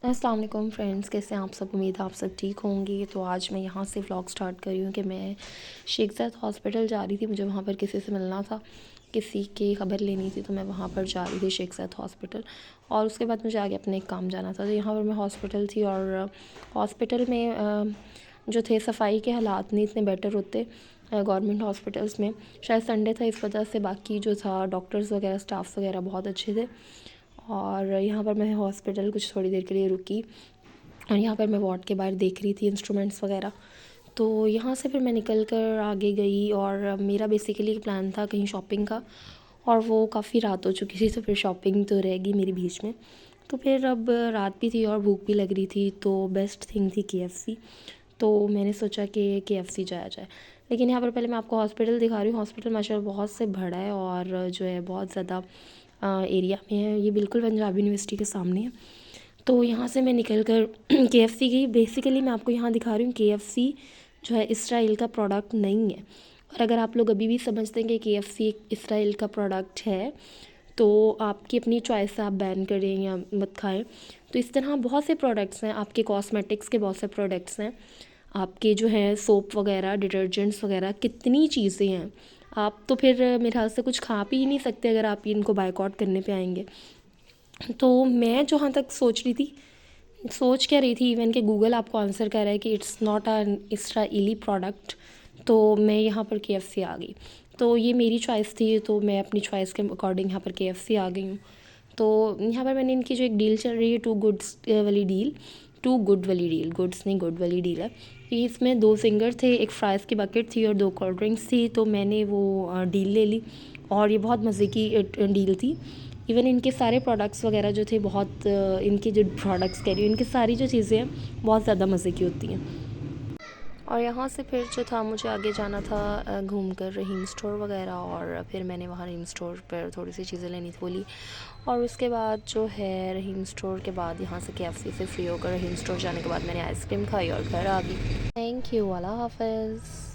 अस्सलाम वालेकुम फ्रेंड्स, कैसे हैं आप सब। उम्मीद है आप सब ठीक होंगे। तो आज मैं यहाँ से व्लॉग स्टार्ट कर रही हूँ कि मैं शेख ज़ायद हॉस्पिटल जा रही थी। मुझे वहाँ पर किसी से मिलना था, किसी की ख़बर लेनी थी, तो मैं वहाँ पर जा रही थी शेख ज़ायद हॉस्पिटल। और उसके बाद मुझे आगे अपने एक काम जाना था। तो यहाँ पर मैं हॉस्पिटल थी और हॉस्पिटल में जो थे सफाई के हालात नहीं इतने बेटर होते गवर्नमेंट हॉस्पिटल्स में। शायद संडे था इस वजह से, बाकी जो था डॉक्टर्स वगैरह स्टाफ वगैरह बहुत अच्छे थे। और यहाँ पर मैं हॉस्पिटल कुछ थोड़ी देर के लिए रुकी और यहाँ पर मैं वार्ड के बाहर देख रही थी इंस्ट्रूमेंट्स वगैरह। तो यहाँ से फिर मैं निकल कर आगे गई और मेरा बेसिकली एक प्लान था कहीं शॉपिंग का, और वो काफ़ी रात हो चुकी थी, तो फिर शॉपिंग तो रहेगी मेरी बीच में। तो फिर अब रात भी थी और भूख भी लग रही थी, तो बेस्ट थिंग थी KFC। तो मैंने सोचा कि KFC जाया जाए। लेकिन यहाँ पर पहले मैं आपको हॉस्पिटल दिखा रही हूँ। हॉस्पिटल माशाल्लाह बहुत से बड़ा है और जो है बहुत ज़्यादा एरिया में है। ये बिल्कुल पंजाब यूनिवर्सिटी के सामने है। तो यहाँ से मैं निकल कर KFC गई। बेसिकली मैं आपको यहाँ दिखा रही हूँ KFC जो है इसराइल का प्रोडक्ट नहीं है। और अगर आप लोग अभी भी समझते हैं कि KFC एक इसराइल का प्रोडक्ट है, तो आपकी अपनी चॉइस है, आप बैन करें या मत खाएं। तो इस तरह बहुत से प्रोडक्ट्स हैं, आपके कॉस्मेटिक्स के बहुत से प्रोडक्ट्स हैं, आपके जो है सोप वगैरह, डिटर्जेंट्स वगैरह, कितनी चीज़ें हैं। आप तो फिर मेरे ख्याल से कुछ खा पी ही नहीं सकते अगर आप इनको बायकॉट करने पे आएंगे। तो मैं जहाँ तक सोच क्या रही थी, इवन कि गूगल आपको आंसर कर रहा है कि it's not a Israeli product. तो मैं यहाँ पर KFC आ गई। तो ये मेरी चॉइस थी, तो मैं अपनी चॉइस के अकॉर्डिंग यहाँ पर KFC आ गई हूँ। तो यहाँ पर मैंने इनकी जो एक डील चल रही है, टू गुड वाली डील, गुड्स नहीं गुड वाली डील है कि इसमें 2 फिंगर थे, एक फ्राइज़ की बकेट थी और 2 कोल्ड ड्रिंक्स थी। तो मैंने वो डील ले ली और ये बहुत मज़े की डील थी। इवन इनके सारे प्रोडक्ट्स वगैरह जो थे बहुत इनके जो प्रोडक्ट्स कह रही हूँ, इनकी सारी जो चीज़ें हैं बहुत ज़्यादा मज़े की होती हैं। और यहाँ से फिर जो था मुझे आगे जाना था घूम कर रहीम स्टोर वगैरह, और फिर मैंने वहाँ रहीम स्टोर पर थोड़ी सी चीज़ें लेनी थी बोली। और उसके बाद जो है रहीम स्टोर के बाद यहाँ से KFC से फ्री होकर रहीम स्टोर जाने के बाद मैंने आइसक्रीम खाई और घर आ गई। थैंक यू, अल्लाह हाफ़िज़।